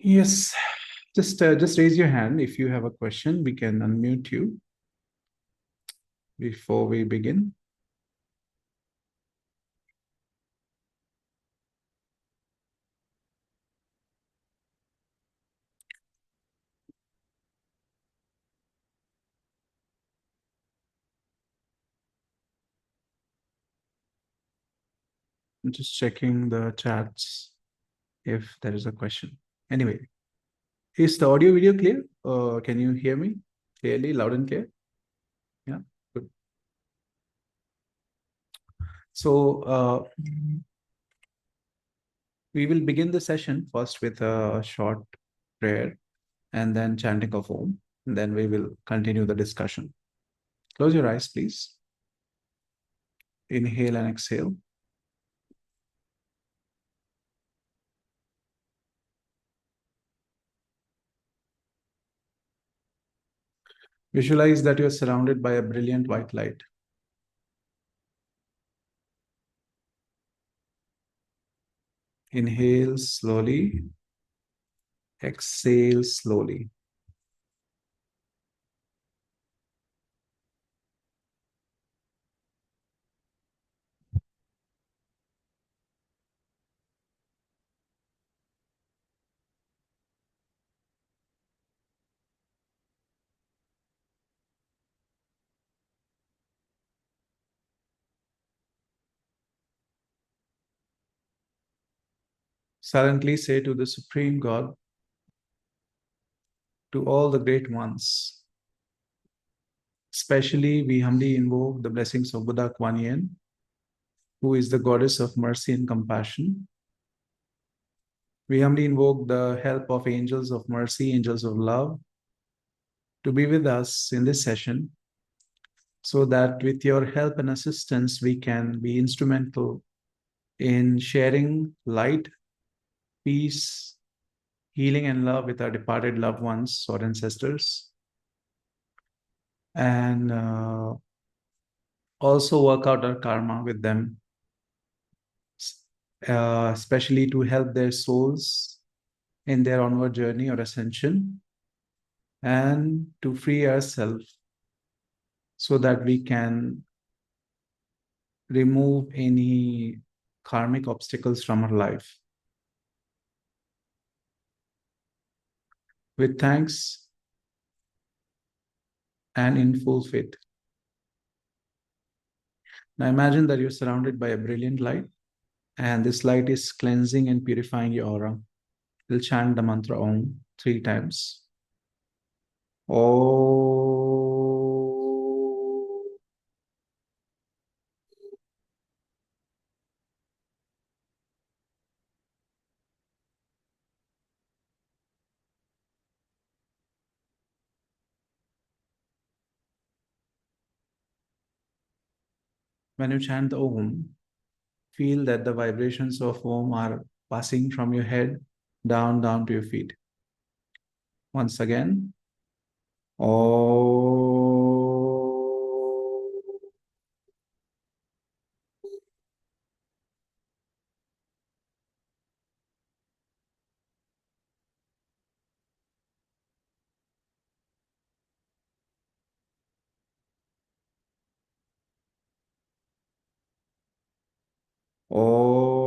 Yes, just raise your hand if you have a question. We can unmute you before we begin. I'm just checking the chats if there is a question. Anyway, is the audio video clear? Can you hear me clearly, loud and clear? Yeah, good. So we will begin the session first with a short prayer and then chanting of Om. And then we will continue the discussion. Close your eyes, please. Inhale and exhale. Visualize that you are surrounded by a brilliant white light. Inhale slowly, exhale slowly. Silently say to the Supreme God, to all the great ones, especially we humbly invoke the blessings of Buddha Kuan Yin, who is the goddess of mercy and compassion. We humbly invoke the help of angels of mercy, angels of love, to be with us in this session, so that with your help and assistance, we can be instrumental in sharing light, peace, healing, and love with our departed loved ones or ancestors, and also work out our karma with them, especially to help their souls in their onward journey or ascension, and to free ourselves so that we can remove any karmic obstacles from our life. With thanks and in full faith. Now imagine that you're surrounded by a brilliant light, and this light is cleansing and purifying your aura. We'll chant the mantra Om 3 times. Om. When you chant the Om, feel that the vibrations of Om are passing from your head down to your feet. Once again, Om. Om.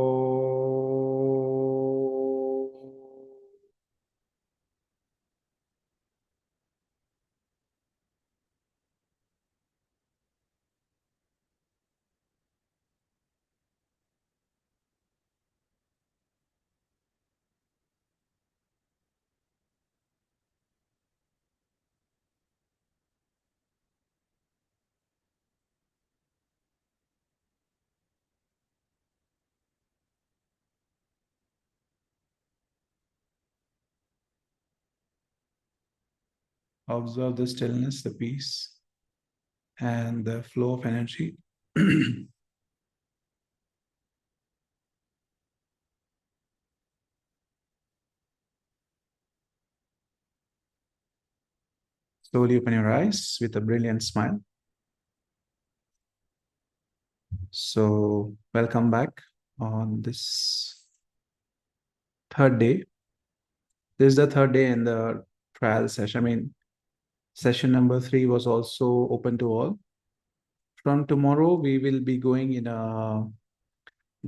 Observe the stillness, the peace, and the flow of energy. Slowly open your eyes with a brilliant smile. So, welcome back on this third day This is the third day in the trial session. I mean, session number 3 was also open to all. From tomorrow, we will be going in a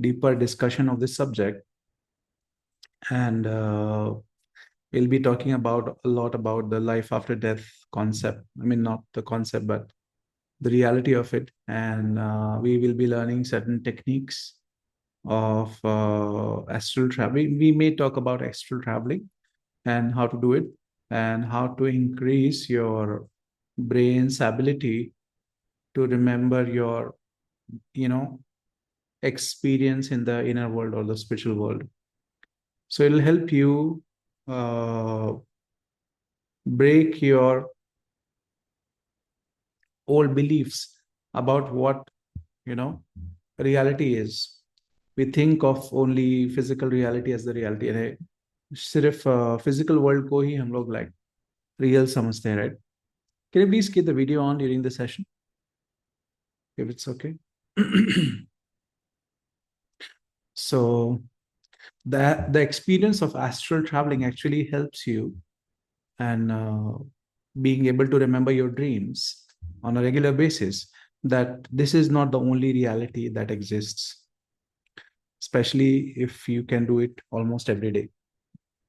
deeper discussion of this subject, and we'll be talking about a lot about the life after death concept. I mean, not the concept, but the reality of it. And we will be learning certain techniques of astral traveling. We may talk about astral traveling and how to do it, and how to increase your brain's ability to remember your, you know, experience in the inner world or the spiritual world. So it'll help you uh, break your old beliefs about what, you know, reality is. We think of only physical reality as the reality, and सिर्फ physical world को ही हम लोग like real समझते हैं, right? Can you please keep the video on during the session if it's okay? So the experience of astral traveling actually helps you, and being able to remember your dreams on a regular basis, that this is not the only reality that exists, especially if you can do it almost every day.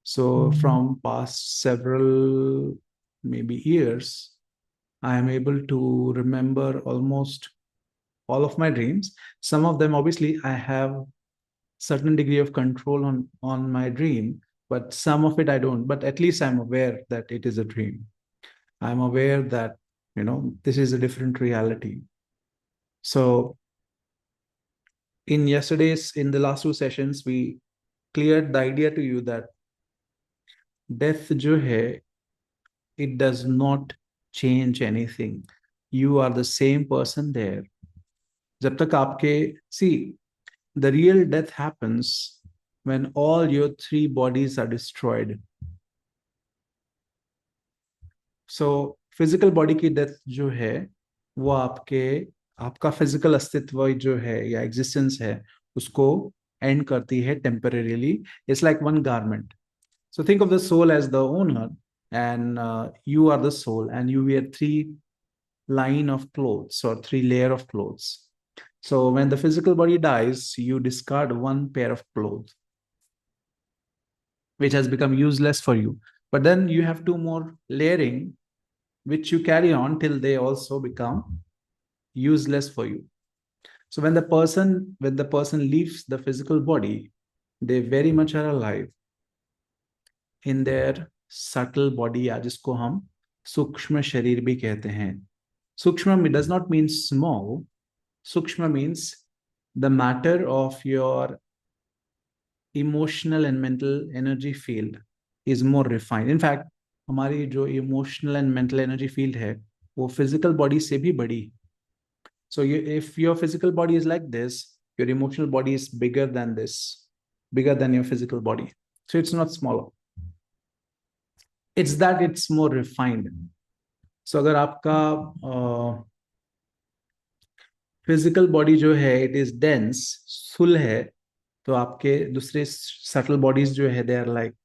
So from past several maybe years, I am able to remember almost all of my dreams. Some of them, obviously, I have certain degree of control on my dream, but some of it I don't. But at least I'm aware that it is a dream. I'm aware that, you know, this is a different reality. So in the last 2 sessions, we cleared the idea to you that death जो है, it does not change anything. You are the same person there. जब तक आपके, see, the real death happens when all your 3 bodies are destroyed. So physical body की death जो है, वो आपका physical अस्तित्व जो है या existence है, उसको end करती है temporarily. It's like one garment. So think of the soul as the owner, and you are the soul, and you wear 3 line of clothes or 3 layer of clothes. So when the physical body dies, you discard 1 pair of clothes, which has become useless for you. But then you have 2 more layering, which you carry on till they also become useless for you. So when the person leaves the physical body, they very much are alive in their subtle body, या जिसको हम सूक्ष्म शरीर भी कहते हैं. Sukshma does not mean small. Sukshma means the matter of your emotional and mental energy field is more refined. In fact, हमारी जो emotional and mental energy field है, वो physical body से भी बड़ी. So if your physical body is like this, your emotional body is bigger than this, bigger than your physical body. So it's not smaller. It's that it's more refined. So अगर आपका physical body जो है it is dense, सुल है, तो आपके दूसरे subtle bodies जो है they are like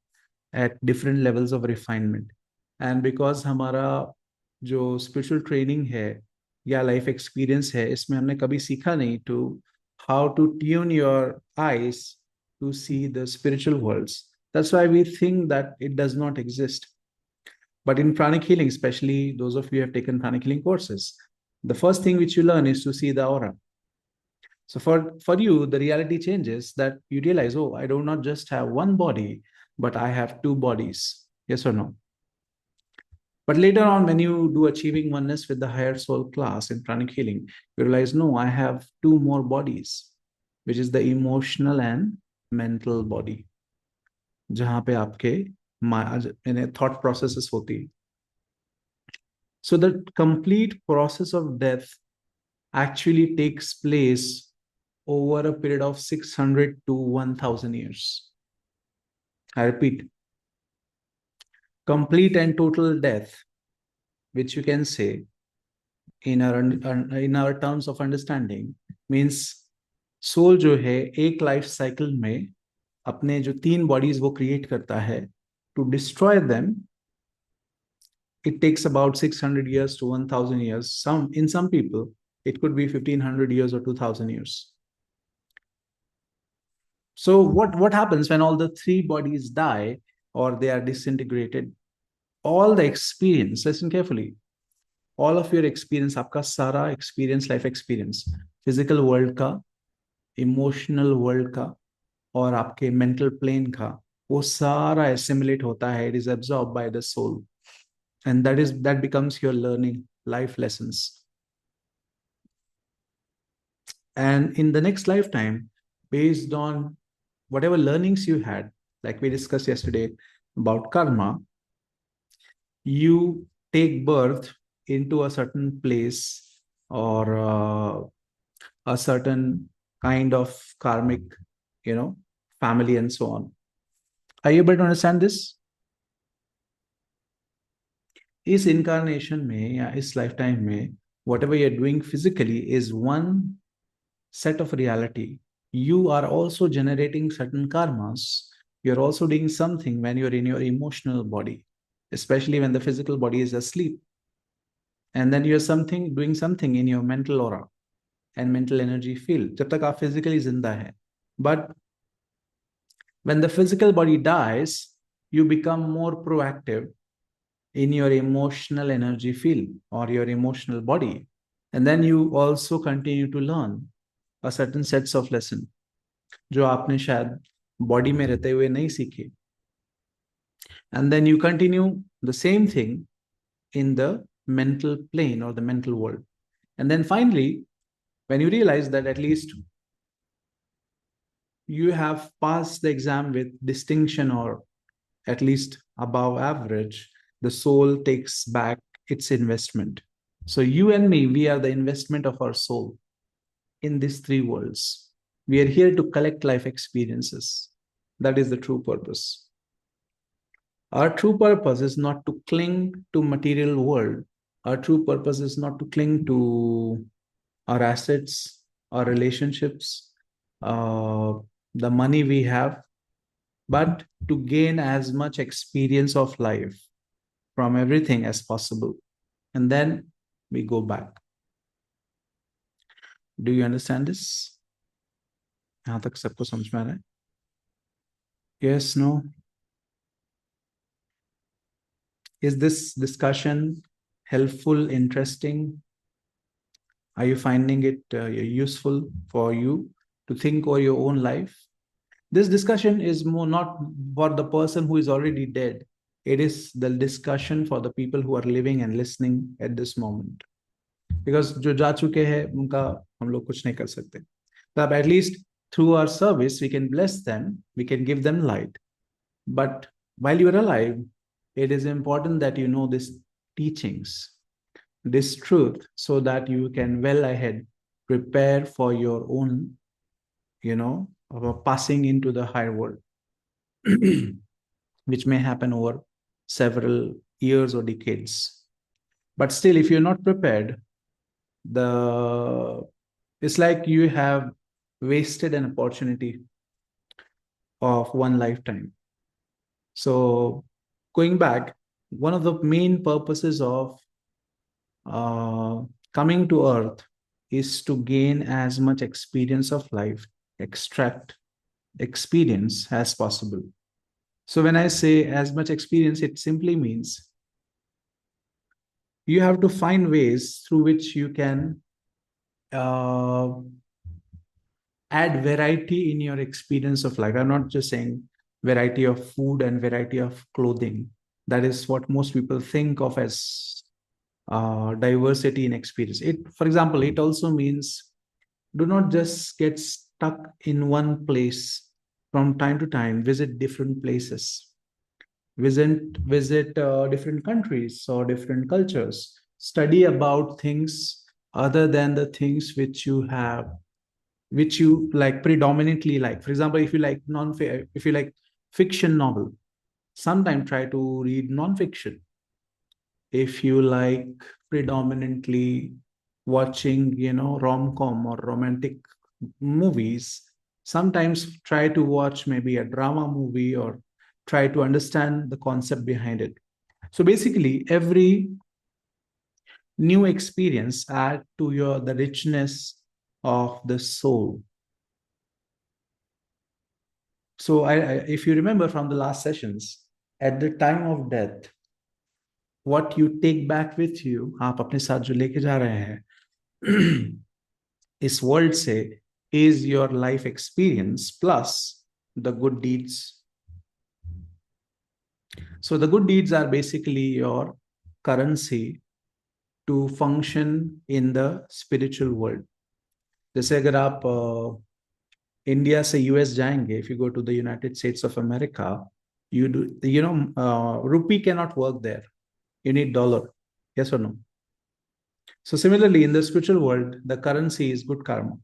at different levels of refinement. And because हमारा जो स्पिरिचुअल ट्रेनिंग है या लाइफ एक्सपीरियंस है, इसमें हमने कभी सीखा नहीं to how to tune your eyes to see the spiritual worlds. That's why we think that it does not exist. But in pranic healing, especially those of you who have taken pranic healing courses, the first thing which you learn is to see the aura. So for you, the reality changes that you realize, oh, I do not just have 1 body, but I have 2 bodies. Yes or no? But later on, when you do achieving oneness with the higher soul class in pranic healing, you realize, no, I have 2 more bodies, which is the emotional and mental body. जहाँ पे आपके thought processes होती. So the complete process of death actually takes place over a period of 600 to 1000 years. I repeat, complete and total death, which you can say in our terms of understanding, means soul जो है एक life cycle में अपने जो 3 bodies वो create करता है, To destroy them, it takes about 600 years to 1000 years. In some people, it could be 1500 years or 2000 years. So what happens when all the three bodies die or they are disintegrated? All the experience, listen carefully, all of your experience, आपका सारा experience, life experience, physical world का, emotional world का और आपके mental plane का, वो सारा assimilate होता है, it is absorbed by the soul, and that becomes your learning life lessons. And in the next lifetime, based on whatever learnings you had, like we discussed yesterday about karma, you take birth into a certain place or a certain kind of karmic, family and so on. Are you able to understand this? इस incarnation में या इस lifetime में, whatever you're doing physically is one set of reality. You are also generating certain karmas. You're also doing something when you're in your emotional body, especially when the physical body is asleep. And then you're doing something in your mental aura and mental energy field. जब तक आप physically जिंदा है. But when the physical body dies, you become more proactive in your emotional energy field or your emotional body. And then you also continue to learn a certain sets of lesson जो आपने शायद body में रहते हुए नहीं सीखे. And then you continue the same thing in the mental plane or the mental world. And then finally, when you realize that at least you have passed the exam with distinction or at least above average, the soul takes back its investment. So you and me, we are the investment of our soul in these three worlds. We are here to collect life experiences. That is the true purpose. Our true purpose is not to cling to material world. Our true purpose is not to cling to our assets, our relationships, the money we have, but to gain as much experience of life from everything as possible. And then we go back. Do you understand this? यहाँ तक सबको समझ में आ रहा है? Yes, no? Is this discussion helpful, interesting? Are you finding it useful for you to think over your own life? This discussion is more not for the person who is already dead. It is the discussion for the people who are living and listening at this moment. Because जो जा चुके हैं उनका हम लोग कुछ नहीं कर सकते. But at least through our service, we can bless them, we can give them light. But while you are alive, it is important that you know these teachings, this truth, so that you can well ahead prepare for your own, passing into the higher world, which may happen over several years or decades. But still, if you're not prepared, it's like you have wasted an opportunity of one lifetime. So going back, one of the main purposes of coming to earth is to gain as much experience of life, extract experience as possible. So when I say as much experience, it simply means you have to find ways through which you can add variety in your experience of life. I'm not just saying variety of food and variety of clothing. That is what most people think of as diversity in experience. For example, it also means do not just get stuck in one place. From time to time, visit different places, visit different countries or different cultures, study about things other than the things which you like predominantly like. For example, if you like fiction novel, sometimes try to read non-fiction. If you like predominantly watching rom-com or romantic movies, sometimes try to watch maybe a drama movie or try to understand the concept behind it. So basically, every new experience add to your the richness of the soul. So if you remember from the last sessions, at the time of death, what you take back with you, आप अपने साथ जो लेके जा रहे हैं इस world से, is your life experience plus the good deeds. So the good deeds are basically your currency to function in the spiritual world. जैसे अगर आप इंडिया से यूएस जाएंगे, if you go to the United States of America, rupee cannot work there. You need dollar. Yes or no? So similarly, in the spiritual world, the currency is good karma.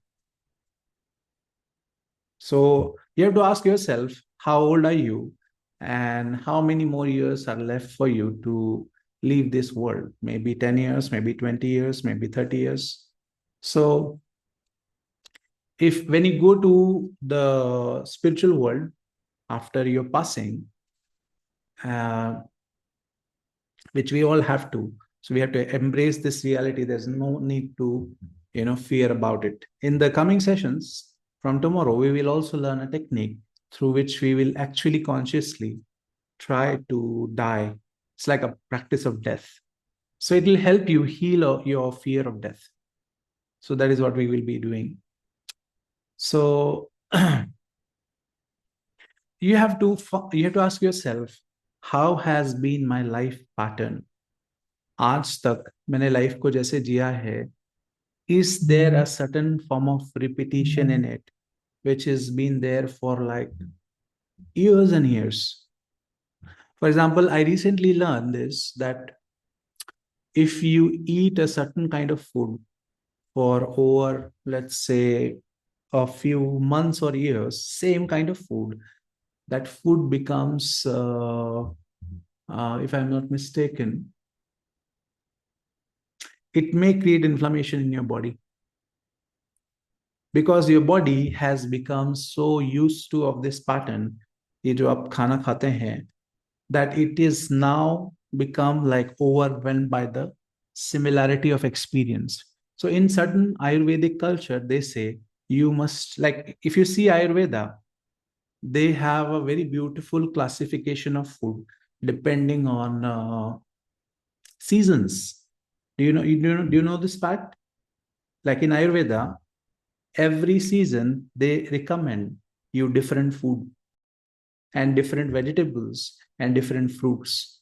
So you have to ask yourself, how old are you and how many more years are left for you to leave this world? Maybe 10 years, maybe 20 years, maybe 30 years. So if when you go to the spiritual world after your passing, uh, which we all have to, so we have to embrace this reality. There's no need to fear about it. In the coming sessions from tomorrow, we will also learn a technique through which we will actually consciously try to die. It's like a practice of death. So it will help you heal your fear of death. So that is what we will be doing. So you have to ask yourself, how has been my life pattern? आज तक मैंने life को जैसे जिया है, is there a certain form of repetition in it which has been there for like years and years? For example, I recently learned this, that if you eat a certain kind of food for over, let's say, a few months or years, same kind of food, that food becomes, if I'm not mistaken, it may create inflammation in your body, because your body has become so used to of this pattern, ये जो आप खाना खाते हैं, that it is now become like overwhelmed by the similarity of experience. So in certain Ayurvedic culture, they say you must, like if you see Ayurveda, they have a very beautiful classification of food depending on seasons. Do you know this fact? Like in Ayurveda, every season they recommend you different food and different vegetables and different fruits.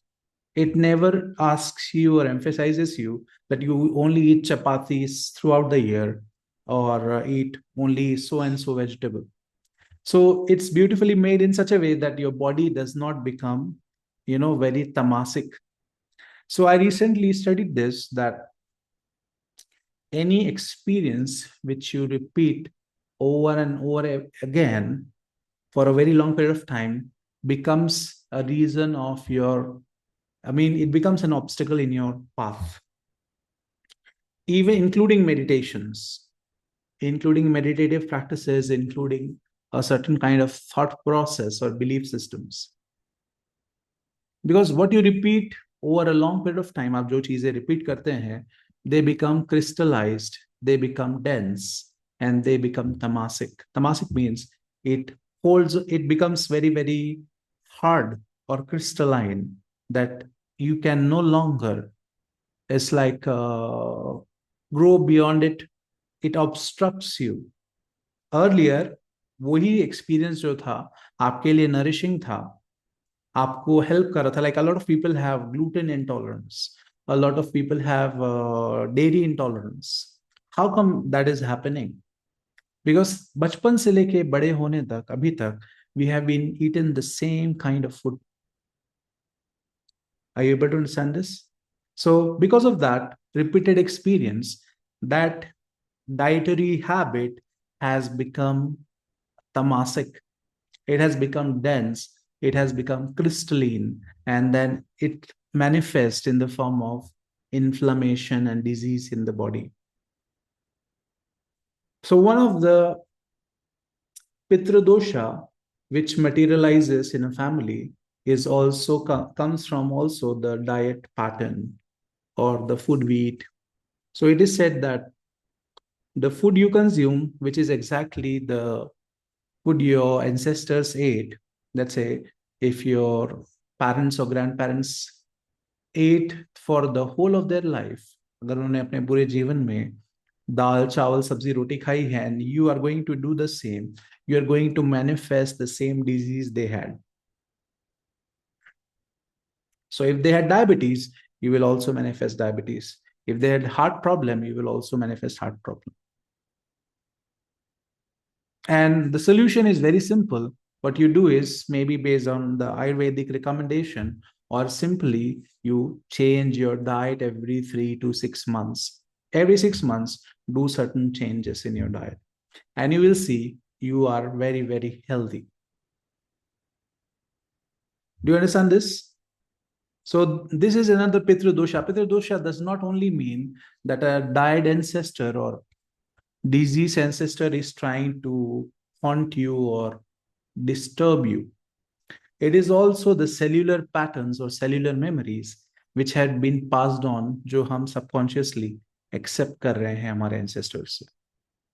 It never asks you or emphasizes you that you only eat chapatis throughout the year, or eat only so and so vegetable. So it's beautifully made in such a way that your body does not become, very tamasic. So I recently studied this, that any experience which you repeat over and over again for a very long period of time becomes a reason of your, it becomes an obstacle in your path. Even including meditations, including meditative practices, including a certain kind of thought process or belief systems. Because what you repeat over a long period of time, आप जो चीजें repeat करते हैं, they become crystallized, they become dense, and they become tamasic. Tamasic means it becomes very, very hard or crystalline, that you can no longer, it's like grow beyond it. It obstructs you. Earlier, वही experience जो था आपके लिए nourishing था, आपको help कर रहा था. Like a lot of people have gluten intolerance, a lot of people have dairy intolerance. How come that is happening? Because बचपन से लेके बड़े होने तक अभी तक we have been eaten the same kind of food. Are you able to understand this? So because of that repeated experience, that dietary habit has become tamasic. It has become dense. It has become crystalline, and then it manifests in the form of inflammation and disease in the body. So one of the Pitrudosha which materializes in a family is also comes from also the diet pattern or the food we eat. So it is said that the food you consume, which is exactly the food your ancestors ate, let's say if your parents or grandparents ate for the whole of their life, अगर उन्होंने अपने पूरे जीवन में दाल चावल सब्जी रोटी खाई है, and you are going to do the same, you are going to manifest the same disease they had. So if they had diabetes, you will also manifest diabetes. If they had heart problem, you will also manifest heart problem. And the solution is very simple. What you do is maybe based on the Ayurvedic recommendation, or simply you change your diet every 3 to 6 months. Every 6 months, do certain changes in your diet, and you will see you are very, very healthy. Do you understand this? So this is another Pitrudosha. Pitrudosha does not only mean that a died ancestor or disease ancestor is trying to haunt you or disturb you. It is also the cellular patterns or cellular memories which had been passed on, जो हम subconsciously accept कर रहे हैं हमारे ancestors से.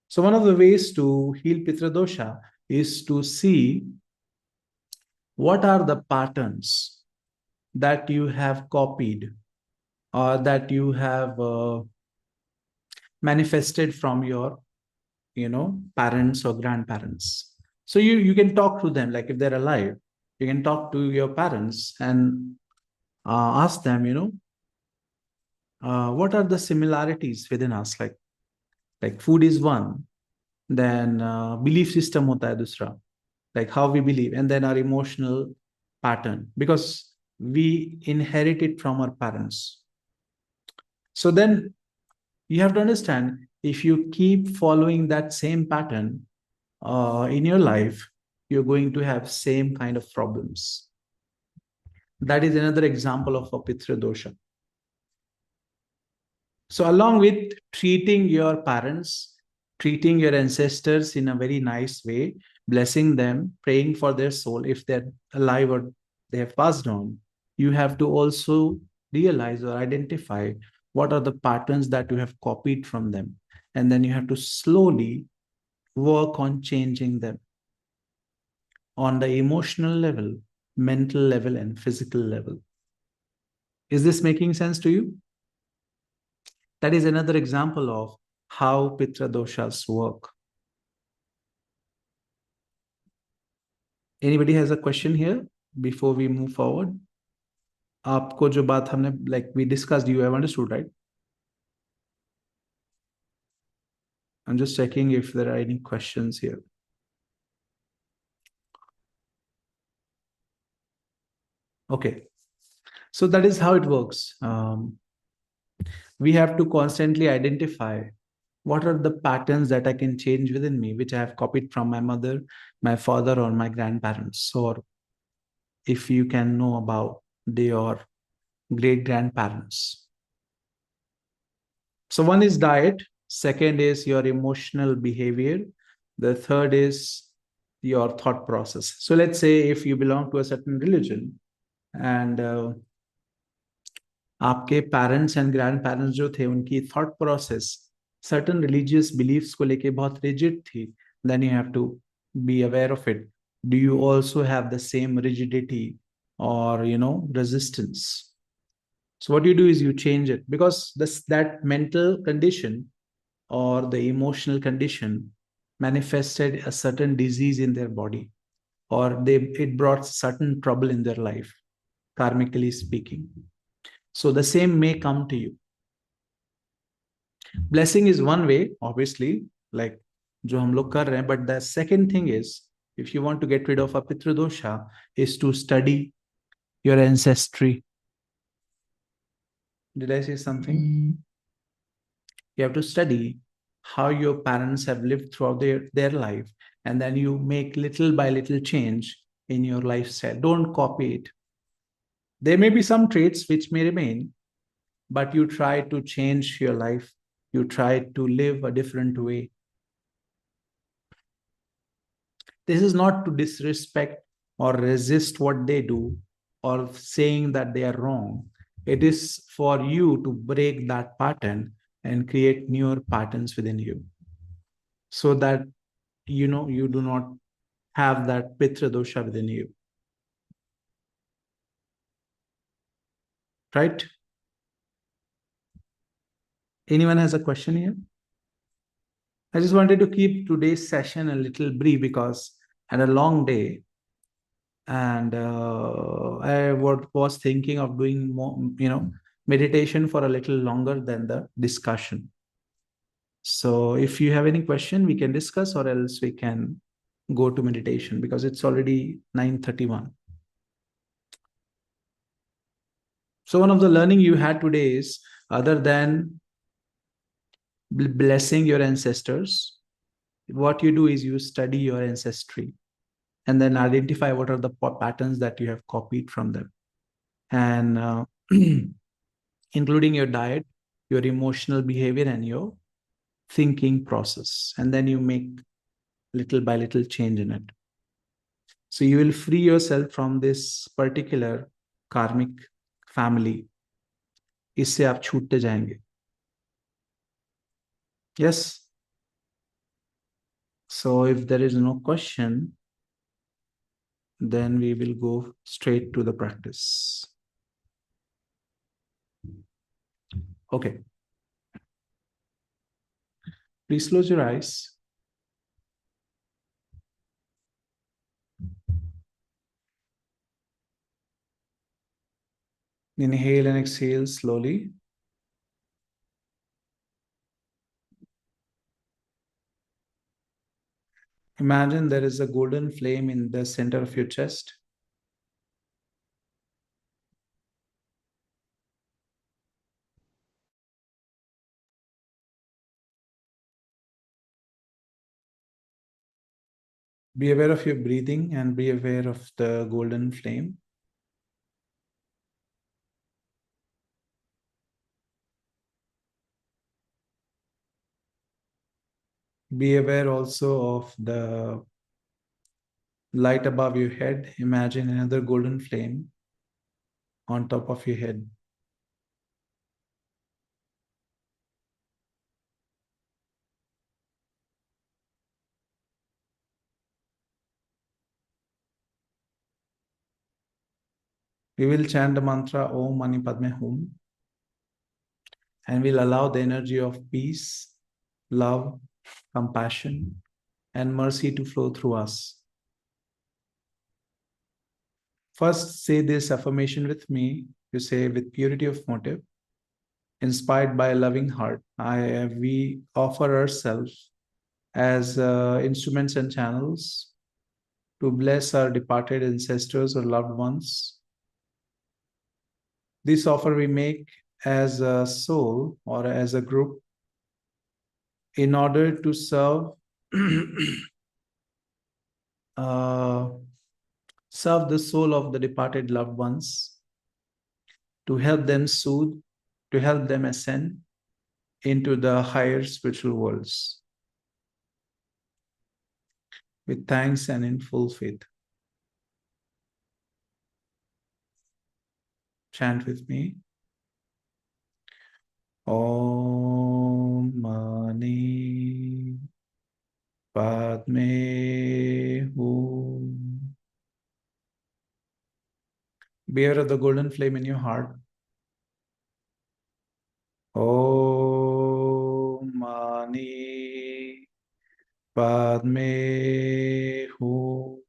So one of the ways to heal Pitradosha is to see what are the patterns that you have copied or that you have manifested from your parents or grandparents. So you can talk to them, like if they're alive, you can talk to your parents and ask them, what are the similarities within us, like food is one, then belief system hota hai dusra, like how we believe, and then our emotional pattern, because we inherit it from our parents. So then you have to understand, if you keep following that same pattern in your life, you're going to have same kind of problems. That is another example of a Pitra dosha. So along with treating your parents, treating your ancestors in a very nice way, blessing them, praying for their soul if they're alive or they have passed on, you have to also realize or identify what are the patterns that you have copied from them. And then you have to slowly work on changing them on the emotional level, mental level, and physical level. Is this making sense to you? That is another example of how Pitra doshas work. Anybody has a question here before we move forward? आपको जो बात हमने, like we discussed, you have understood, right? I'm just checking if there are any questions here. Okay. So that is how it works. We have to constantly identify what are the patterns that I can change within me, which I have copied from my mother, my father, or my grandparents, or if you can know about your great grandparents. So one is diet, second is your emotional behavior, the third is your thought process. So let's say if you belong to a certain religion and आपके parents and grandparents जो थे उनकी thought process certain religious beliefs को लेके बहुत rigid थी, then you have to be aware of it. Do you also have the same rigidity or resistance? So what you do is you change it, because that mental condition or the emotional condition manifested a certain disease in their body, or it brought certain trouble in their life, karmically speaking. So the same may come to you. Blessing is one way, obviously, like जो हम लोग कर रहे हैं, but the second thing is, if you want to get rid of a Pitrodosha, is to study your ancestry. Did I say something? You have to study how your parents have lived throughout their life, and then you make little by little change in your lifestyle. Don't copy it. There may be some traits which may remain, but you try to change your life. You try to live a different way. This is not to disrespect or resist what they do, or saying that they are wrong. It is for you to break that pattern and create newer patterns within you, so that you do not have that Pitrudoshas within you. Right? Anyone has a question here? I just wanted to keep today's session a little brief because I had a long day, and was thinking of doing more, meditation for a little longer than the discussion. So if you have any question, we can discuss, or else we can go to meditation because it's already 9:31. So one of the learning you had today is, other than blessing your ancestors, what you do is you study your ancestry and then identify what are the patterns that you have copied from them, and including your diet, your emotional behavior, and your thinking process. And then you make little by little change in it. So you will free yourself from this particular karmic family. इससे आप छूटते जाएंगे. Yes. So if there is no question, then we will go straight to the practice. Okay. Please close your eyes. Inhale and exhale slowly. Imagine there is a golden flame in the center of your chest. Be aware of your breathing and be aware of the golden flame. Be aware also of the light above your head. Imagine another golden flame on top of your head. We will chant the mantra Om Mani Padme Hum, and we'll allow the energy of peace, love, compassion, and mercy to flow through us. First, say this affirmation with me. You say, with purity of motive, inspired by a loving heart, we offer ourselves as instruments and channels to bless our departed ancestors or loved ones. This offer we make as a soul or as a group in order to serve uh, serve the soul of the departed loved ones, to help them soothe, to help them ascend into the higher spiritual worlds. With thanks and in full faith. Chant with me. Om Mani Padme Hum. Beware of the golden flame in your heart. Om Mani Padme Hum.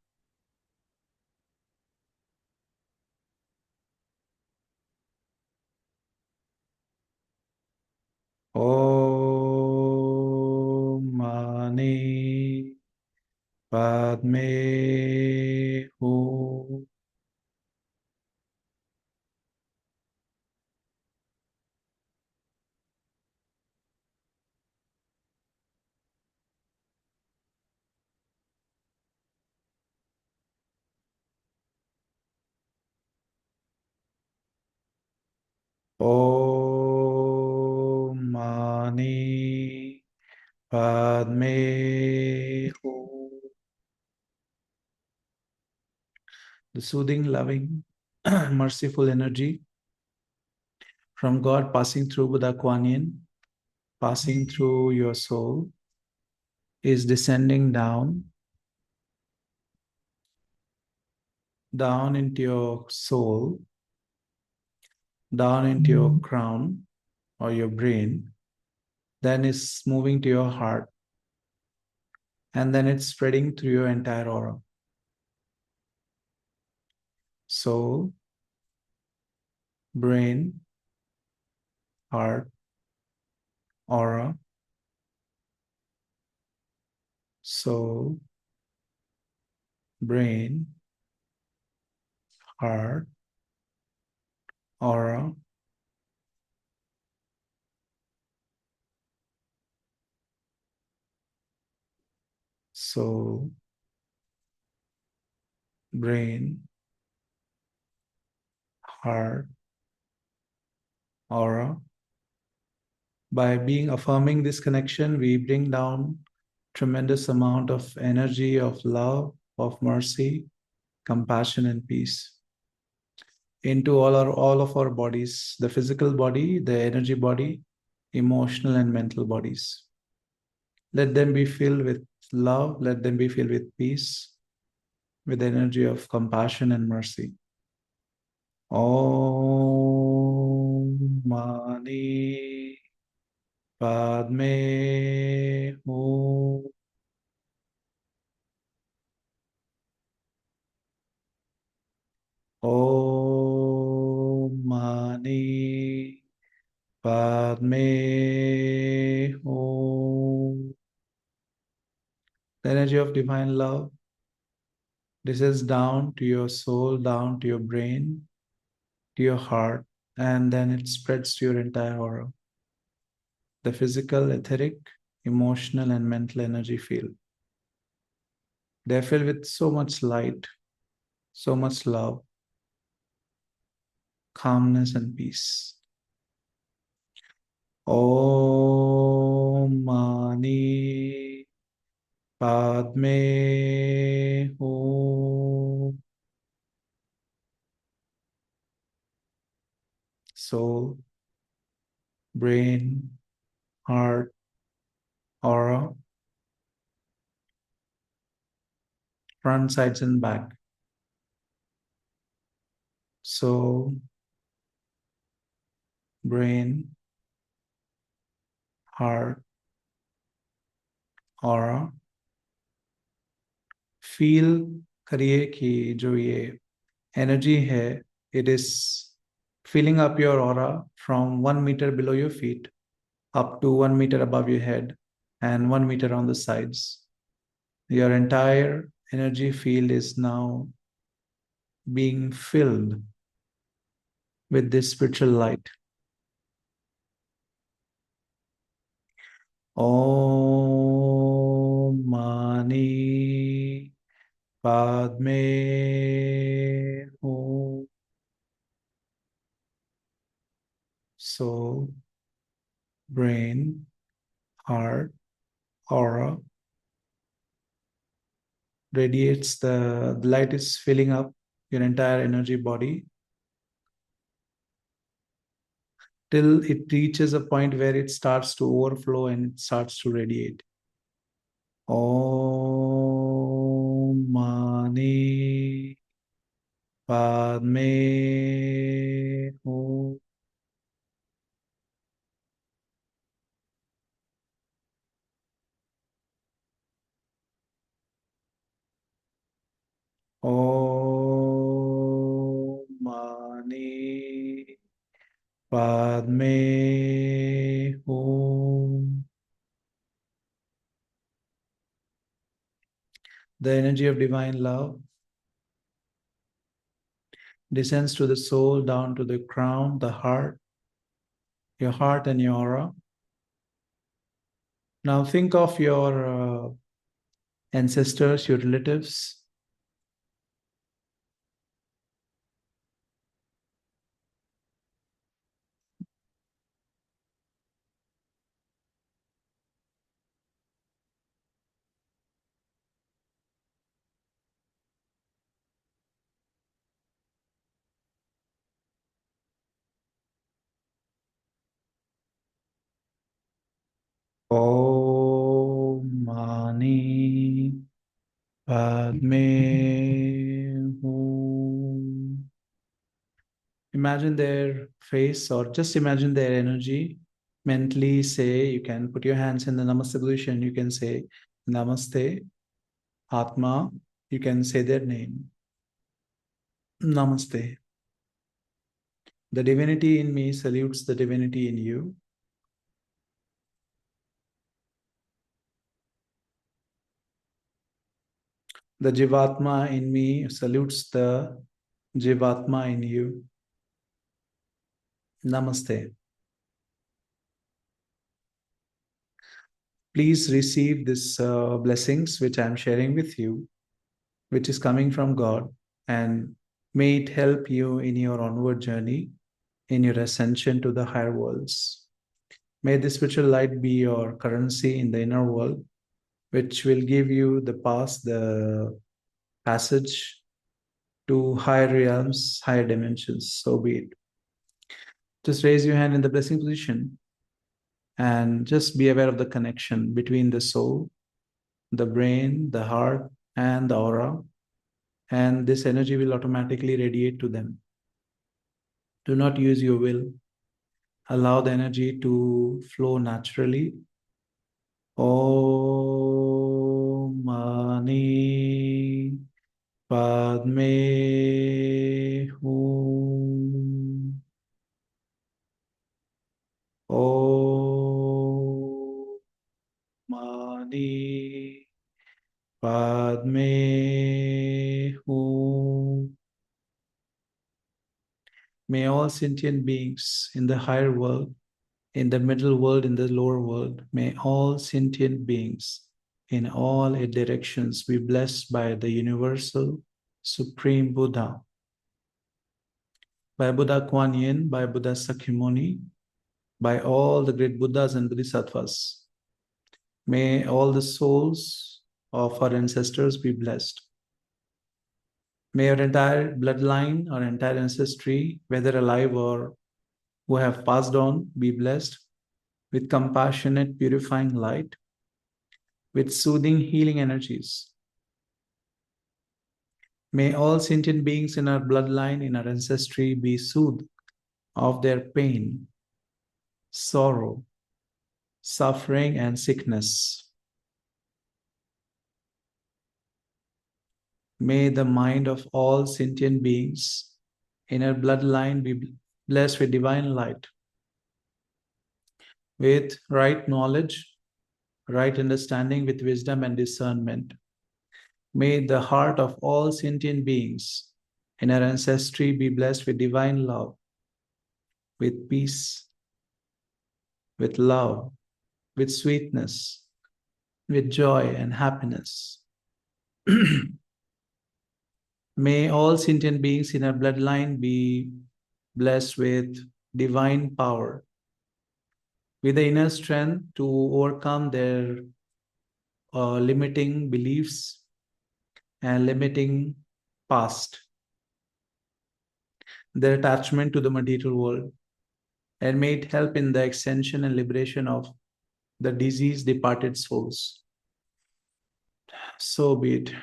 Om Mani Padme Hum. Om Mani Padme Hum. The soothing, loving, merciful energy from God passing through Buddha Kuan Yin, passing through your soul, is descending down into your soul, down into your crown or your brain, then it's moving to your heart, and then it's spreading through your entire aura. Soul, brain, heart, aura, soul, brain, heart, aura, soul, brain, heart, aura. By being affirming this connection, we bring down tremendous amount of energy, of love, of mercy, compassion, and peace into all of our bodies, the physical body, the energy body, emotional and mental bodies. Let them be filled with love, let them be filled with peace, with the energy of compassion and mercy. Om Mani Padme Hum. Om Mani Padme Hum. The energy of divine love descends down to your soul, down to your brain, to your heart, and then it spreads to your entire aura. The physical, etheric, emotional, and mental energy field. They're filled with so much light, so much love, calmness, and peace. Om Mani Padme Hum. Soul, brain, heart, aura, front, sides, and back. Soul, brain, heart, aura. Feel करिए कि जो ये energy है, it is filling up your aura from 1 meter below your feet up to 1 meter above your head and 1 meter on the sides. Your entire energy field is now being filled with this spiritual light. Om Mani Padme Hum. Soul, brain, heart, aura radiates, the light is filling up your entire energy body till it reaches a point where it starts to overflow and it starts to radiate. Om Mani Padme Hum. Om Mani Padme Hum. The energy of divine love descends to the soul, down to the crown, the heart, your heart and your aura. Now think of your ancestors, your relatives. Om Mani Padme Hum. Imagine their face or just imagine their energy. Mentally say, you can put your hands in the Namaste position. You can say, Namaste, Atma. You can say their name. Namaste. The divinity in me salutes the divinity in you. The Jivatma in me salutes the Jivatma in you. Namaste. Please receive this blessings which I am sharing with you, which is coming from God, and may it help you in your onward journey, in your ascension to the higher worlds. May the spiritual light be your currency in the inner world, which will give you the passage to higher realms, higher dimensions. So be it. Just raise your hand in the blessing position and just be aware of the connection between the soul, the brain, the heart, and the aura. And this energy will automatically radiate to them. Do not use your will. Allow the energy to flow naturally. Om Mani Padme Hum. Om Mani Padme Hum. May all sentient beings in the higher world, in the middle world, in the lower world, may all sentient beings in all directions be blessed by the universal Supreme Buddha, by Buddha Kuan Yin, by Buddha Sakyamuni, by all the great Buddhas and Bodhisattvas. May all the souls of our ancestors be blessed. May our entire bloodline, our entire ancestry, whether alive or who have passed on, be blessed with compassionate, purifying light, with soothing, healing energies. May all sentient beings in our bloodline, in our ancestry, be soothed of their pain, sorrow, suffering, and sickness. May the mind of all sentient beings in our bloodline be blessed with divine light, with right knowledge, right understanding, with wisdom and discernment. May the heart of all sentient beings in our ancestry be blessed with divine love, with peace, with love, with sweetness, with joy and happiness. May all sentient beings in our bloodline be blessed with divine power, with the inner strength to overcome their limiting beliefs and limiting past, their attachment to the material world, and may it help in the extension and liberation of the diseased departed souls. So be it.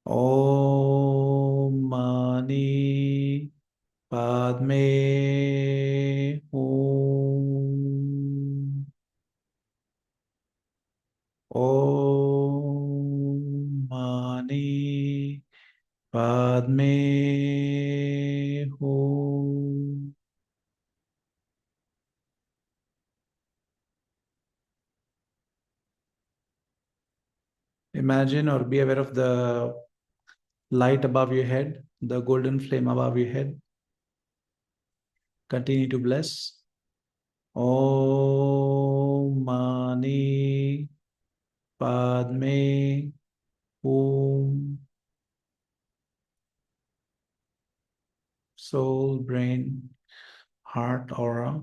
Om Mani Padme Hum. Om Mani Padme Hum. Imagine or be aware of the light above your head, the golden flame above your head. Continue to bless. Om Mani Padme Hum. Soul, brain, heart, aura.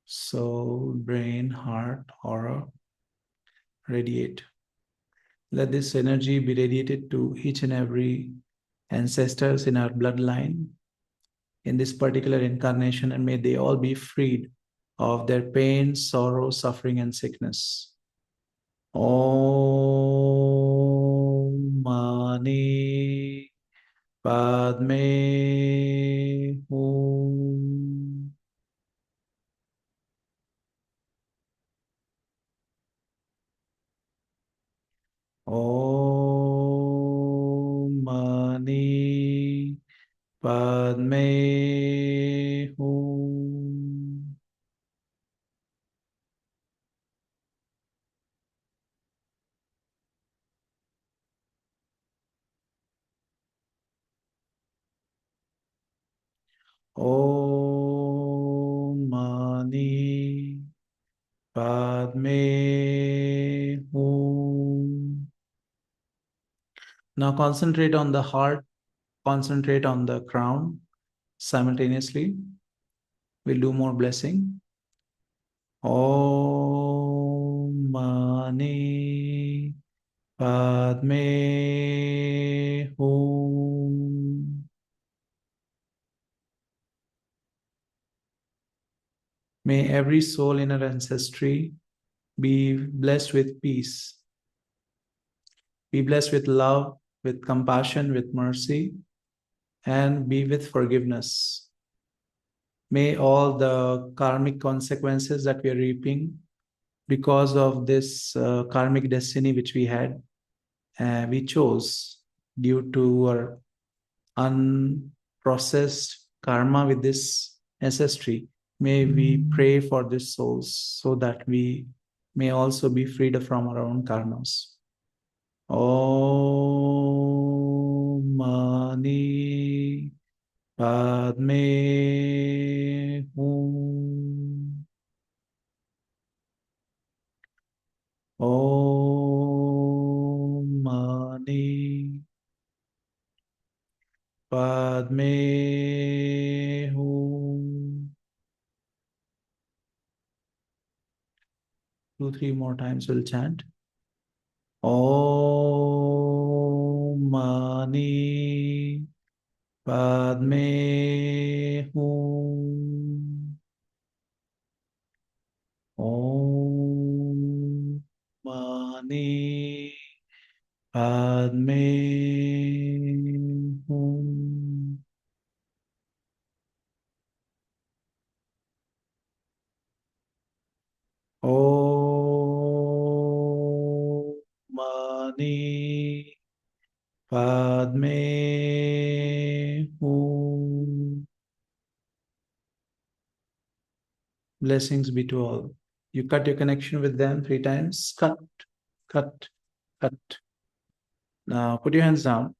Soul, brain, heart, aura. Radiate. Let this energy be radiated to each and every ancestors in our bloodline, in this particular incarnation, and may they all be freed of their pain, sorrow, suffering, and sickness. Om Mani Padme Hum. Om Mani Padme Hum. Om Mani Padme Hum. Now concentrate on the heart, concentrate on the crown simultaneously. We'll do more blessing. Om Mani Padme Hum. May every soul in our ancestry be blessed with peace, be blessed with love, with compassion, with mercy, and be with forgiveness. May all the karmic consequences that we are reaping because of this karmic destiny which we had, we chose due to our unprocessed karma with this ancestry. May we pray for these souls so that we may also be freed from our own karmas. Om Mani Padme Hum. Om Mani Padme Hum. 2, 3 more times we'll chant. Om Mani Padme Hum. Om Mani Padme Hum. Om Mani Padme Hum. Blessings be to all. You cut your connection with them 3 times. Cut, cut, cut. Now put your hands down.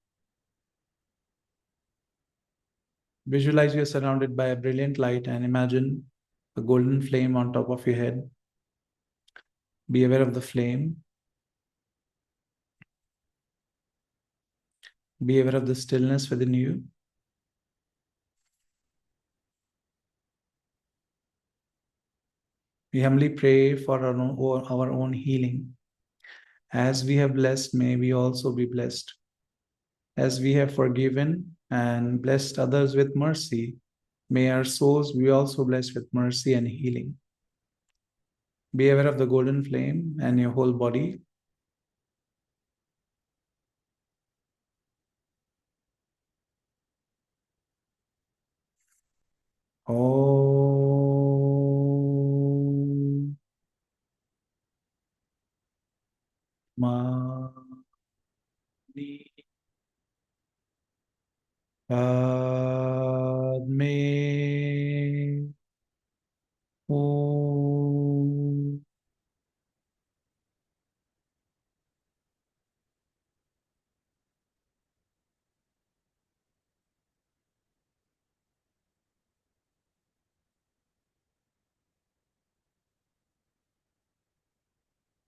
Visualize you're surrounded by a brilliant light and imagine a golden flame on top of your head. Be aware of the flame. Be aware of the stillness within you. We humbly pray for our own healing. As we have blessed, may we also be blessed. As we have forgiven and blessed others with mercy, may our souls be also blessed with mercy and healing. Be aware of the golden flame and your whole body. Om Mani Padme Hum.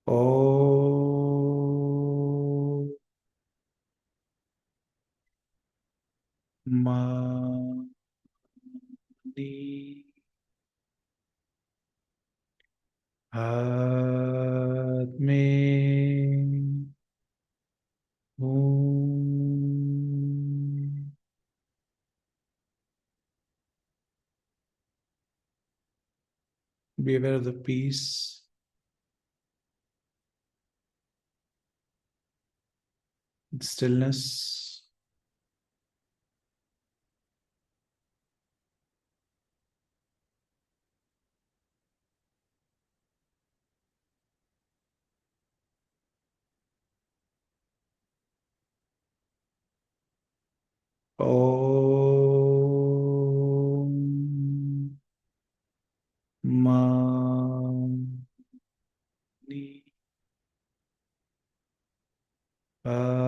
Om Mani Padme Hum. Be aware of the peace. Stillness. Om Mani Padme.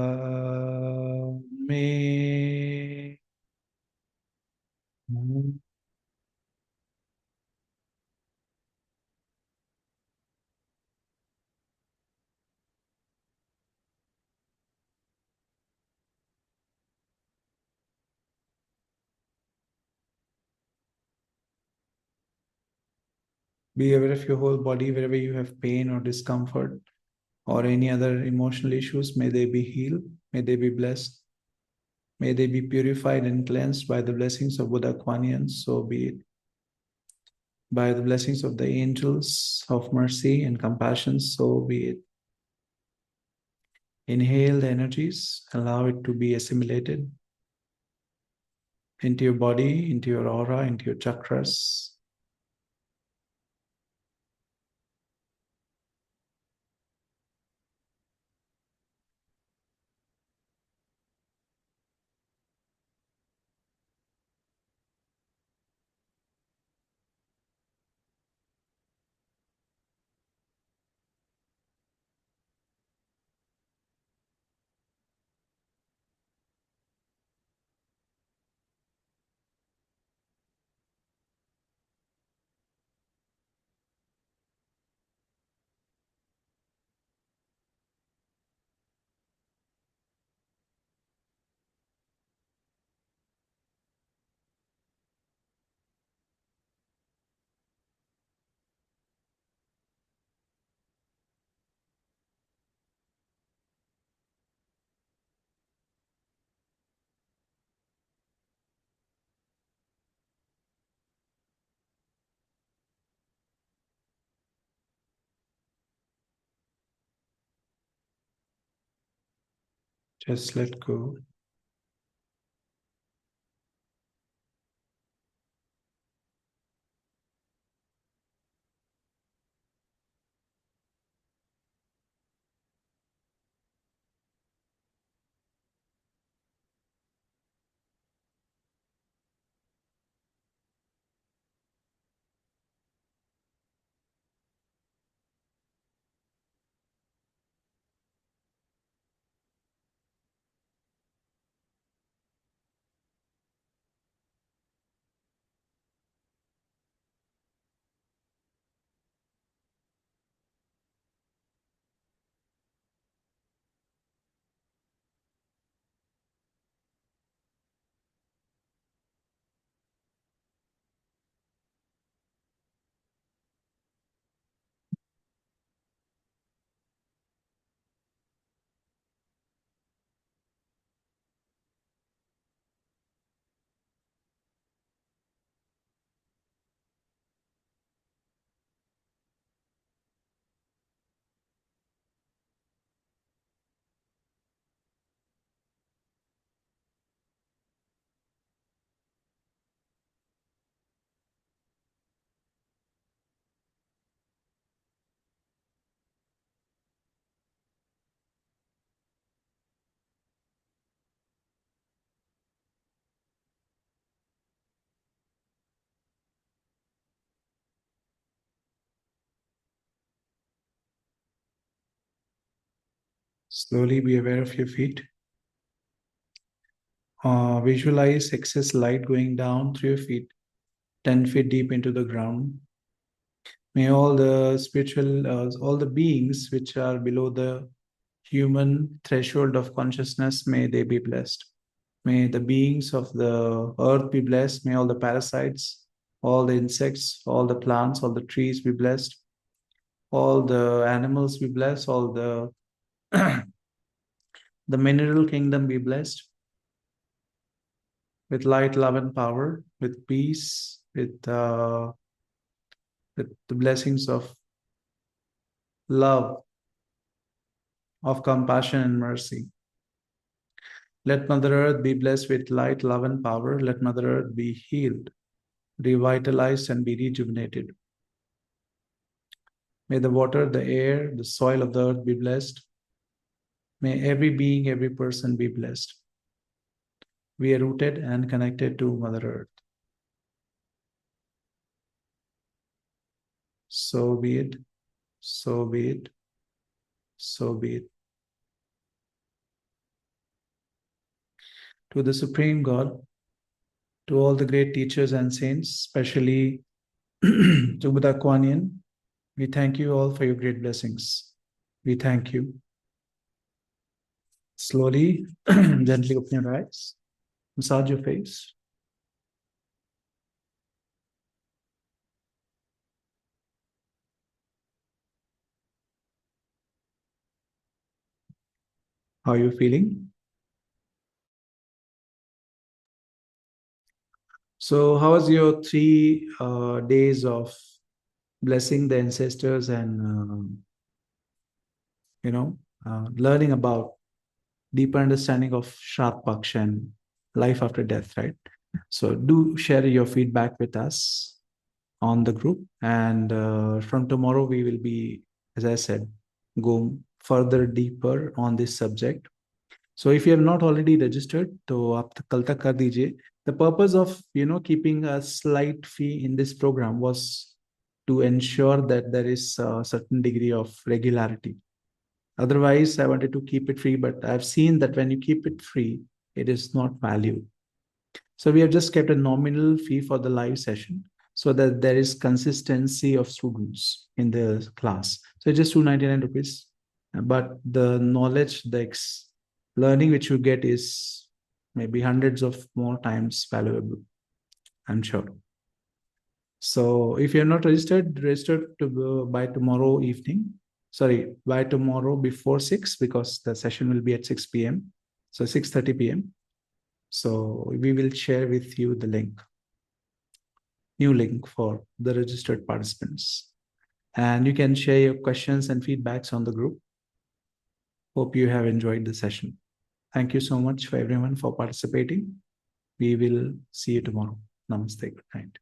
Be aware of your whole body wherever you have pain or discomfort or any other emotional issues. May they be healed. May they be blessed. May they be purified and cleansed by the blessings of Buddha Kuan Yin. So be it. By the blessings of the angels of mercy and compassion. So be it. Inhale the energies. Allow it to be assimilated into your body, into your aura, into your chakras. Just let go. Slowly be aware of your feet. Visualize excess light going down through your feet, 10 feet deep into the ground. May all the all the beings which are below the human threshold of consciousness, may they be blessed. May the beings of the earth be blessed. May all the parasites, all the insects, all the plants, all the trees be blessed. All the animals be blessed. All the the mineral kingdom be blessed with light, love, and power, with peace, with with the blessings of love, of compassion and mercy. Let Mother Earth be blessed with light, love, and power. Let Mother Earth be healed, revitalized, and be rejuvenated. May the water, the air, the soil of the earth be blessed. May every being, every person be blessed. We are rooted and connected to Mother Earth. So be it, so be it, so be it. To the Supreme God, to all the great teachers and saints, especially to Buddha Kuan Yin, we thank you all for your great blessings. We thank you. Slowly, gently open your eyes, massage your face. How are you feeling? So, how was your 3 days of blessing the ancestors and learning about deeper understanding of Shraddha Paksha and life after death, right? So, do share your feedback with us on the group, and from tomorrow we will be, as I said, go further deeper on this subject. So if you have not already registered, तो आप कल तक कर दीजिए. The purpose of keeping a slight fee in this program was to ensure that there is a certain degree of regularity. Otherwise, I wanted to keep it free, but I've seen that when you keep it free, it is not valued. So we have just kept a nominal fee for the live session so that there is consistency of students in the class. So it's just 299 rupees. But the knowledge, learning which you get is maybe hundreds of more times valuable, I'm sure. So if you're not register by tomorrow evening. Sorry, by tomorrow before 6, because the session will be at 6 p.m. So 6:30 p.m. So we will share with you the link, new link for the registered participants. And you can share your questions and feedbacks on the group. Hope you have enjoyed the session. Thank you so much for everyone for participating. We will see you tomorrow. Namaste. Good night.